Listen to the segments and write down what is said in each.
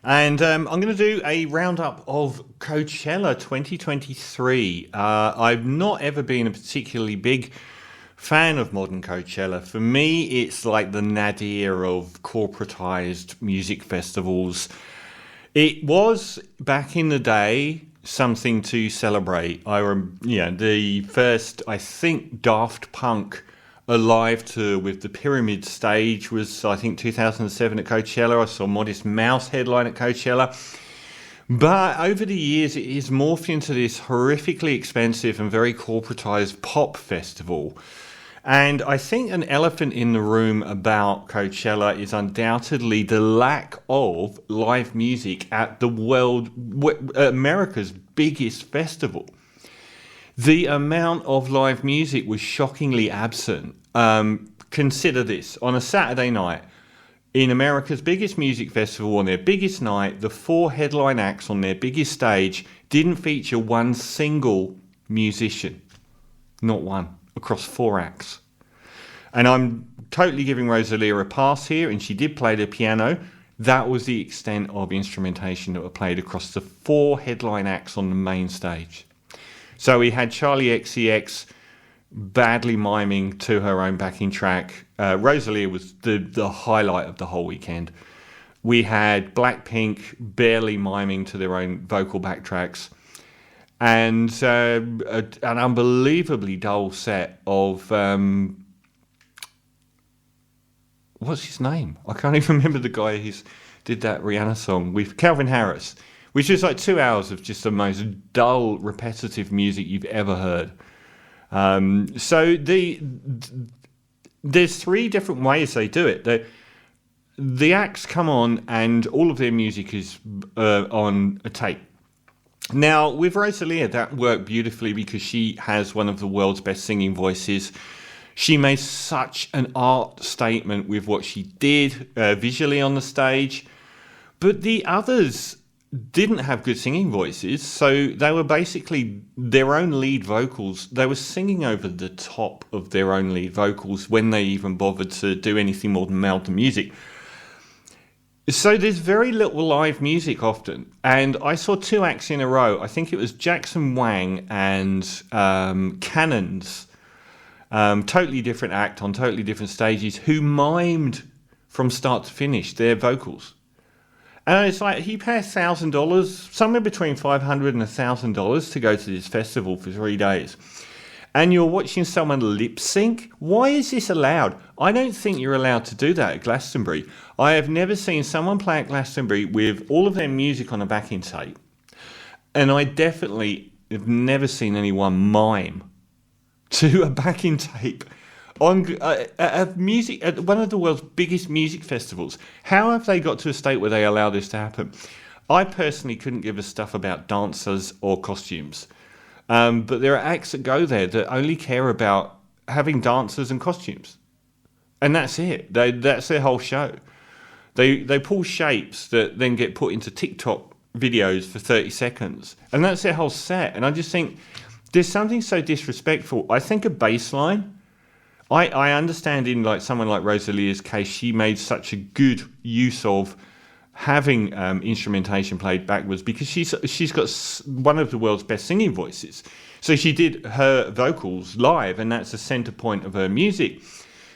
And I'm going to do a roundup of Coachella 2023. I've not ever been a particularly big fan of modern Coachella. For me, it's like the nadir of corporatized music festivals. It was back in the day something to celebrate. The first, I think, Daft Punk Alive tour with the Pyramid stage was, I think, 2007 at Coachella. I saw Modest Mouse headline at Coachella. But over the years, it has morphed into this horrifically expensive and very corporatized pop festival. And I think an elephant in the room about Coachella is undoubtedly the lack of live music at America's biggest festival. The amount of live music was shockingly absent. Consider this. On a Saturday night, in America's biggest music festival, on their biggest night, the four headline acts on their biggest stage didn't feature one single musician. Not one. Across four acts. And I'm totally giving Rosalia a pass here, and she did play the piano. That was the extent of instrumentation that were played across the four headline acts on the main stage. So we had Charlie XCX badly miming to her own backing track. Rosalia was the highlight of the whole weekend. We had Blackpink barely miming to their own vocal backtracks. And an unbelievably dull set of... what's his name? I can't even remember the guy who did that Rihanna song with Calvin Harris, which is like 2 hours of just the most dull, repetitive music you've ever heard. There's three different ways they do it. The acts come on and all of their music is on a tape. Now, with Rosalia, that worked beautifully because she has one of the world's best singing voices. She made such an art statement with what she did visually on the stage. But the others didn't have good singing voices, so they were basically their own lead vocals. They were singing over the top of their own lead vocals when they even bothered to do anything more than mouth the music. So there's very little live music often. And I saw two acts in a row. I think it was Jackson Wang and Cannons. Totally different act on totally different stages, who mimed from start to finish their vocals. And it's like, he paid $1,000, somewhere between $500 and $1,000 to go to this festival for 3 days. And you're watching someone lip sync? Why is this allowed? I don't think you're allowed to do that at Glastonbury. I have never seen someone play at Glastonbury with all of their music on a backing tape. And I definitely have never seen anyone mime to a backing tape on music at one of the world's biggest music festivals. How have they got to a state where they allow this to happen? I personally couldn't give a stuff about dancers or costumes. But there are acts that go there that only care about having dancers and costumes. And that's it. That's their whole show. They pull shapes that then get put into TikTok videos for 30 seconds. And that's their whole set. And I just think there's something so disrespectful. I think a bass line, I understand in like someone like Rosalia's case, she made such a good use of having instrumentation played backwards because she's got one of the world's best singing voices. So she did her vocals live, and that's the center point of her music.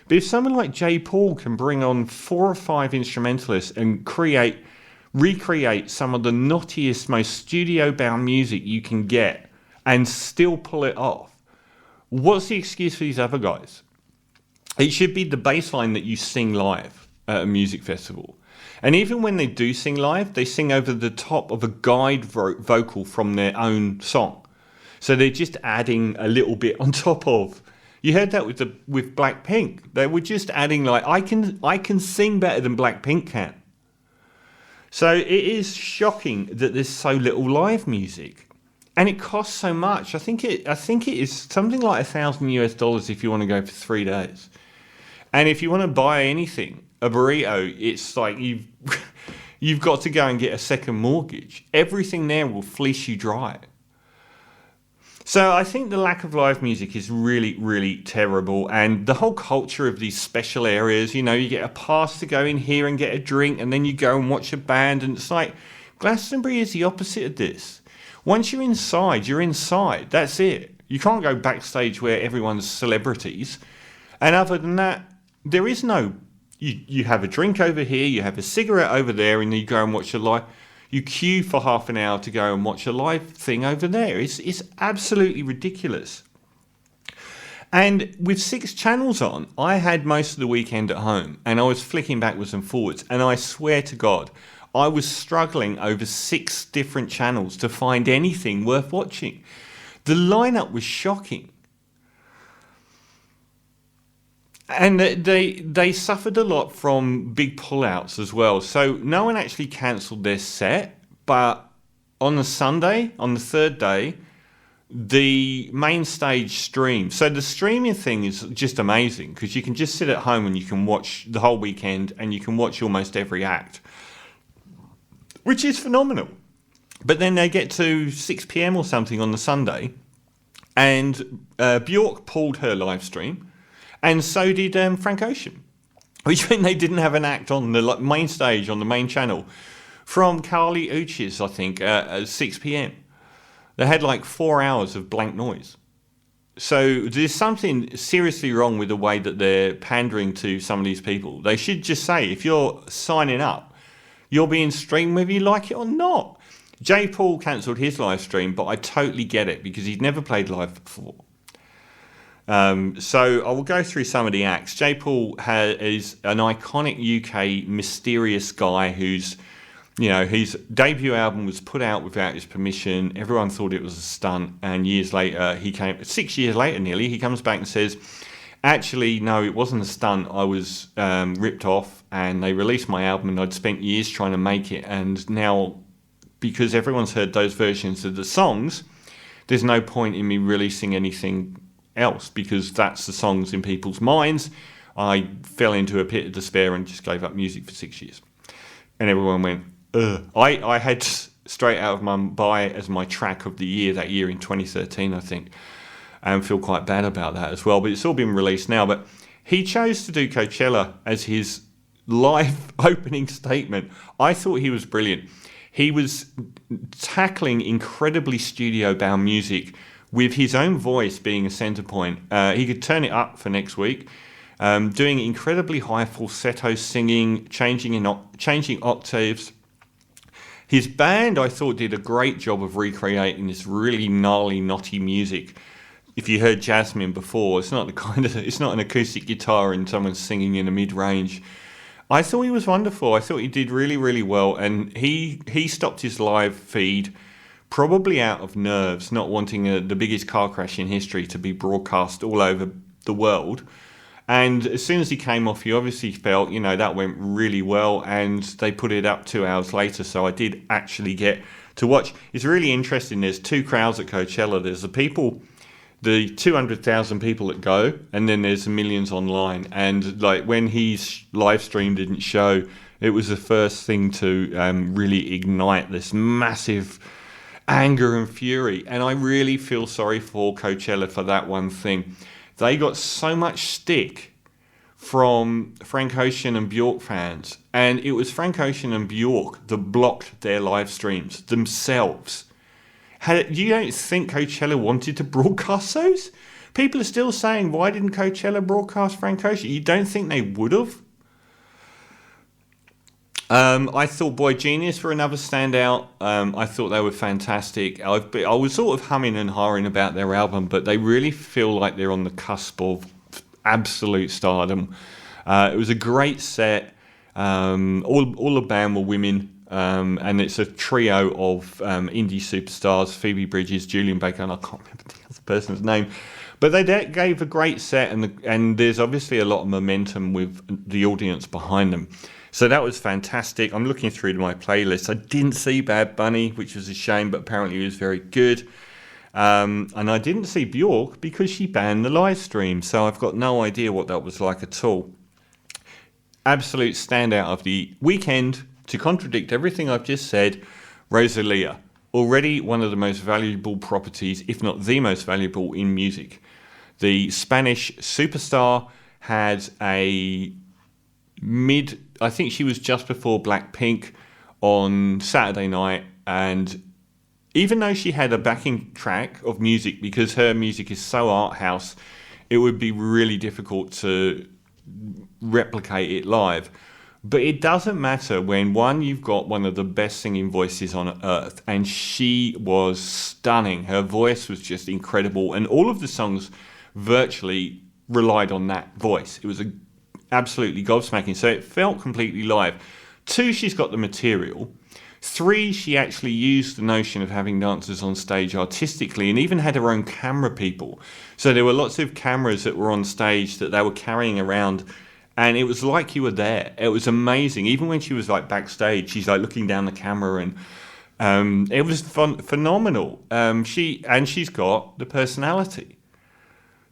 But if someone like Jay Paul can bring on 4 or 5 instrumentalists and recreate some of the naughtiest, most studio-bound music you can get and still pull it off, what's the excuse for these other guys? It should be the bass line that you sing live at a music festival. And even when they do sing live, they sing over the top of a guide vocal from their own song. So they're just adding a little bit on top of. You heard that with Blackpink. They were just adding like, I can sing better than Blackpink can. So it is shocking that there's so little live music. And it costs so much. I think it is something like $1,000 if you want to go for 3 days. And if you want to buy anything, a burrito, it's like you've got to go and get a second mortgage. Everything there will fleece you dry. So I think the lack of live music is really, really terrible. And the whole culture of these special areas, you know, you get a pass to go in here and get a drink, and then you go and watch a band. And it's like, Glastonbury is the opposite of this. Once you're inside, you're inside. That's it. You can't go backstage where everyone's celebrities. And other than that, there is no, you have a drink over here, you have a cigarette over there, and you go and watch a live. You queue for half an hour to go and watch a live thing over there. It's absolutely ridiculous. And with 6 channels on, I had most of the weekend at home, and I was flicking backwards and forwards. And I swear to God, I was struggling over 6 different channels to find anything worth watching. The lineup was shocking. And they suffered a lot from big pullouts as well. So no one actually cancelled their set. But on the Sunday, on the third day, the main stage streamed. So the streaming thing is just amazing because you can just sit at home and you can watch the whole weekend and you can watch almost every act, which is phenomenal. But then they get to 6 p.m. or something on the Sunday, and Bjork pulled her live stream. And so did Frank Ocean, which meant they didn't have an act on the main stage, on the main channel, from Kali Uchis, I think, at 6 p.m. They had like 4 hours of blank noise. So there's something seriously wrong with the way that they're pandering to some of these people. They should just say, if you're signing up, you're being streamed whether you like it or not. J. Paul cancelled his live stream, but I totally get it because he'd never played live before. So I will go through some of the acts. J. Paul is an iconic UK mysterious guy who's, you know, his debut album was put out without his permission. Everyone thought it was a stunt, and years later, 6 years later nearly, he comes back and says, actually, no, it wasn't a stunt. I was ripped off, and they released my album, and I'd spent years trying to make it, and now, because everyone's heard those versions of the songs, there's no point in me releasing anything else because that's the songs in people's minds. I fell into a pit of despair and just gave up music for 6 years. And everyone went, ugh. I had Straight Out of Mumbai as my track of the year that year in 2013, I think, and feel quite bad about that as well. But it's all been released now. But he chose to do Coachella as his live opening statement. I thought he was brilliant. He was tackling incredibly studio-bound music with his own voice being a centre point. He could turn it up for next week, doing incredibly high falsetto singing, changing octaves. His band, I thought, did a great job of recreating this really gnarly, knotty music. If you heard Jasmine before, it's not an acoustic guitar and someone singing in a mid-range. I thought he was wonderful. I thought he did really, really well, and he stopped his live feed probably out of nerves, not wanting the biggest car crash in history to be broadcast all over the world. And as soon as he came off, he obviously felt, you know, that went really well, and they put it up 2 hours later, so I did actually get to watch. It's really interesting. There's 2 crowds at Coachella. There's the 200,000 people that go, and then there's the millions online. And like when his live stream didn't show, it was the first thing to really ignite this massive anger and fury. And I really feel sorry for Coachella for that one thing. They got so much stick from Frank Ocean and Bjork fans, and it was Frank Ocean and Bjork that blocked their live streams themselves. You don't think Coachella wanted to broadcast those? People are still saying, why didn't Coachella broadcast Frank Ocean? You don't think they would have? I thought Boygenius were another standout. I thought they were fantastic. I was sort of humming and hawing about their album, but they really feel like they're on the cusp of absolute stardom. It was a great set. All the band were women. And it's a trio of indie superstars, Phoebe Bridgers, Julian Baker, and I can't remember the other person's name. But they gave a great set, and there's obviously a lot of momentum with the audience behind them. So that was fantastic. I'm looking through my playlist. I didn't see Bad Bunny, which was a shame, but apparently it was very good. And I didn't see Bjork because she banned the live stream, so I've got no idea what that was like at all. Absolute standout of the weekend, to contradict everything I've just said, Rosalia. already one of the most valuable properties, if not the most valuable in music. The Spanish superstar had I think she was just before Blackpink on Saturday night, and even though she had a backing track of music, because her music is so art house, it would be really difficult to replicate it live. But it doesn't matter when, one, you've got one of the best singing voices on earth, and she was stunning. Her voice was just incredible, and all of the songs virtually relied on that voice. It was absolutely gobsmacking, so it felt completely live. 2, she's got the material. 3, she actually used the notion of having dancers on stage artistically, and even had her own camera people. So there were lots of cameras that were on stage that they were carrying around, and it was like you were there. It was amazing. Even when she was like backstage, she's like looking down the camera, and it was phenomenal. She's got the personality.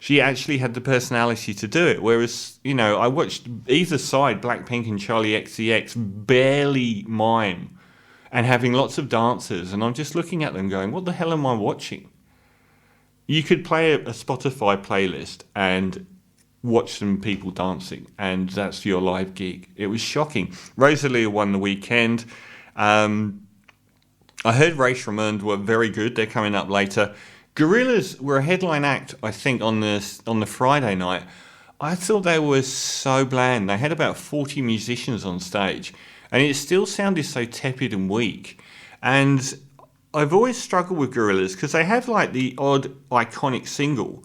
She actually had the personality to do it. Whereas, I watched either side, Blackpink and Charli XCX, barely mime and having lots of dancers. And I'm just looking at them going, what the hell am I watching? You could play a Spotify playlist and watch some people dancing, and that's your live gig. It was shocking. Rosalia won the weekend. I heard Race Ramond were very good. They're coming up later. Gorillaz were a headline act, I think, on the Friday night. I thought they were so bland. They had about 40 musicians on stage, and it still sounded so tepid and weak. And I've always struggled with Gorillaz because they have like the odd iconic single,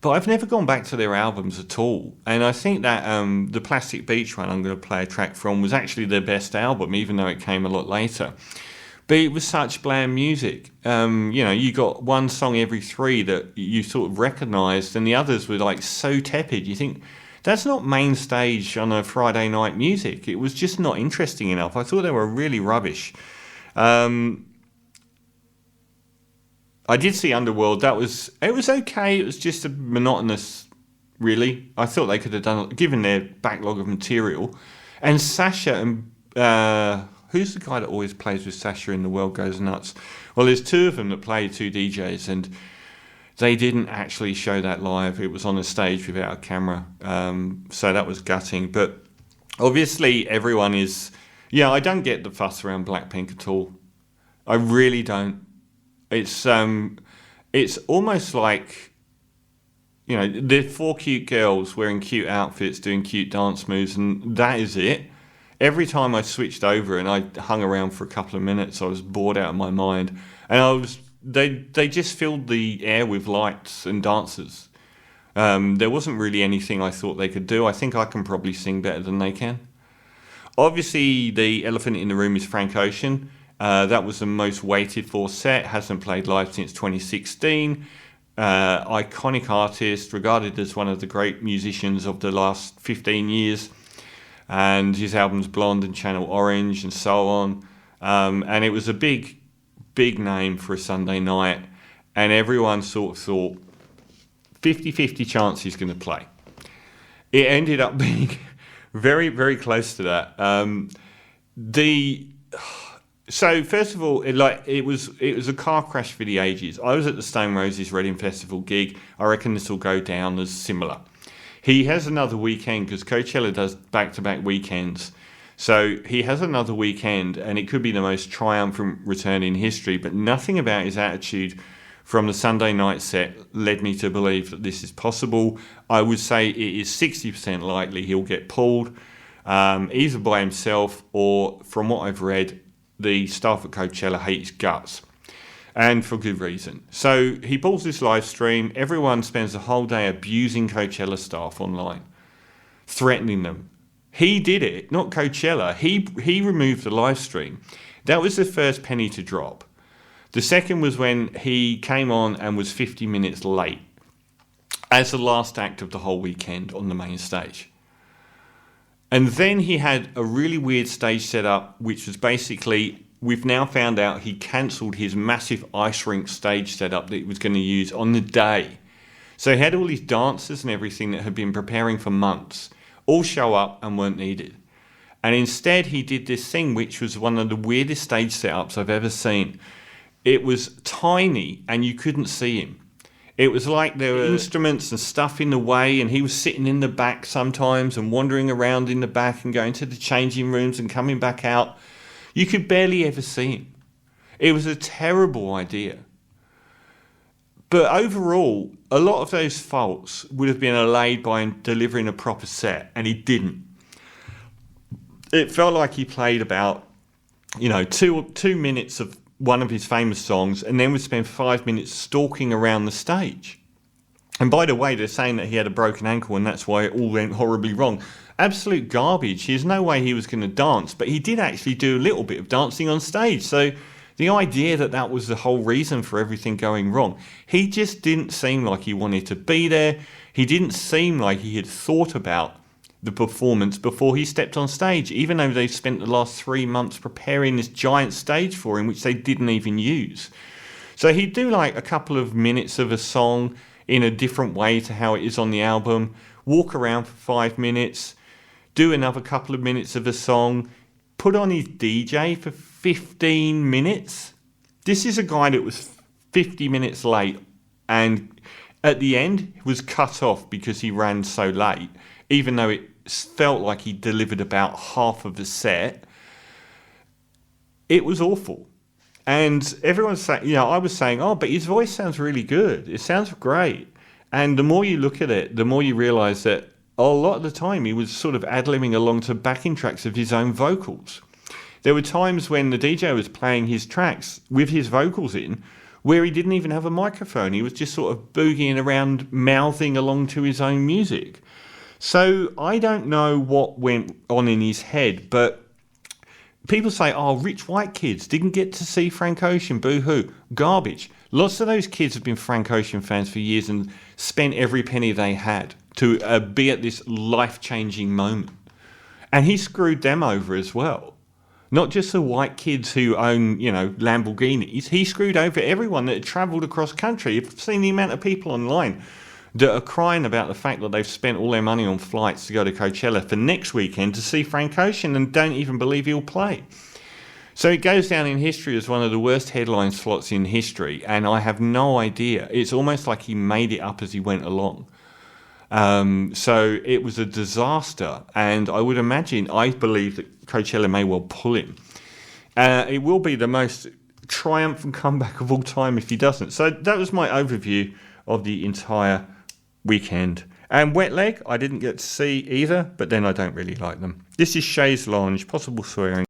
but I've never gone back to their albums at all. And I think that the Plastic Beach one I'm going to play a track from was actually their best album, even though it came a lot later. But it was such bland music. You got one song every 3 that you sort of recognised, and the others were like so tepid. You think, that's not main stage on a Friday night music. It was just not interesting enough. I thought they were really rubbish. I did see Underworld. It was okay. It was just a monotonous, really. I thought they could have done it, given their backlog of material. And Sasha and who's the guy that always plays with Sasha in The World Goes Nuts? Well, there's 2 of them that play, 2 DJs, and they didn't actually show that live. It was on a stage without a camera, so that was gutting. But obviously, everyone is. Yeah, I don't get the fuss around Blackpink at all. I really don't. It's almost like, they're 4 cute girls wearing cute outfits, doing cute dance moves, and that is it. Every time I switched over and I hung around for a couple of minutes, I was bored out of my mind, and they just filled the air with lights and dancers. There wasn't really anything I thought they could do. I think I can probably sing better than they can. Obviously, the elephant in the room is Frank Ocean. That was the most waited for set, hasn't played live since 2016. Iconic artist, regarded as one of the great musicians of the last 15 years. And his albums Blonde and Channel Orange and so on. And it was a big name for a Sunday night. And everyone sort of thought 50-50 chance he's going to play. It ended up being very, very close to that. So first of all, it was a car crash for the ages. I was at the Stone Roses Reading Festival gig. I reckon this will go down as similar. He has another weekend because Coachella does back-to-back weekends. So he has another weekend, and it could be the most triumphant return in history, but nothing about his attitude from the Sunday night set led me to believe that this is possible. I would say it is 60% likely he'll get pulled, either by himself or, from what I've read, the staff at Coachella hate his guts. And for good reason. So he pulls this live stream. Everyone spends the whole day abusing Coachella staff online, threatening them. He did it, not Coachella. He removed the live stream. That was the first penny to drop. The second was when he came on and was 50 minutes late as the last act of the whole weekend on the main stage. And then he had a really weird stage setup, which was basically, we've now found out he cancelled his massive ice rink stage setup that he was going to use on the day. So he had all these dancers and everything that had been preparing for months all show up and weren't needed. And instead he did this thing which was one of the weirdest stage setups I've ever seen. It was tiny and you couldn't see him. It was like there were instruments and stuff in the way, and he was sitting in the back sometimes and wandering around in the back and going to the changing rooms and coming back out. You could barely ever see him. It was a terrible idea. But overall, a lot of those faults would have been allayed by him delivering a proper set, and he didn't. It felt like he played about, 2 minutes of one of his famous songs, and then would spend 5 minutes stalking around the stage. And by the way, they're saying that he had a broken ankle and that's why it all went horribly wrong. Absolute garbage. There's no way he was going to dance, but he did actually do a little bit of dancing on stage. So the idea that that was the whole reason for everything going wrong, he just didn't seem like he wanted to be there. He didn't seem like he had thought about the performance before he stepped on stage, even though they spent the last 3 months preparing this giant stage for him, which they didn't even use. So he'd do like a couple of minutes of a song in a different way to how it is on the album, walk around for 5 minutes, do another couple of minutes of a song, put on his DJ for 15 minutes. This is a guy that was 50 minutes late and at the end was cut off because he ran so late, even though it felt like he delivered about half of the set. It was awful. And everyone's saying, I was saying, oh, but his voice sounds really good. It sounds great. And the more you look at it, the more you realise that a lot of the time he was sort of ad-libbing along to backing tracks of his own vocals. There were times when the DJ was playing his tracks with his vocals in, where he didn't even have a microphone. He was just sort of boogieing around, mouthing along to his own music. So I don't know what went on in his head, but people say, oh, rich white kids didn't get to see Frank Ocean, boo-hoo. Garbage. Lots of those kids have been Frank Ocean fans for years and spent every penny they had to be at this life-changing moment. And he screwed them over as well. Not just the white kids who own, Lamborghinis. He screwed over everyone that had travelled across country. You've seen the amount of people online that are crying about the fact that they've spent all their money on flights to go to Coachella for next weekend to see Frank Ocean and don't even believe he'll play. So it goes down in history as one of the worst headline slots in history, and I have no idea. It's almost like he made it up as he went along. So it was a disaster, and I believe that Coachella may well pull him. It will be the most triumphant comeback of all time if he doesn't. So that was my overview of the entire weekend. And Wet Leg, I didn't get to see either, but then I don't really like them. This is Shay's Lounge, possible swearing.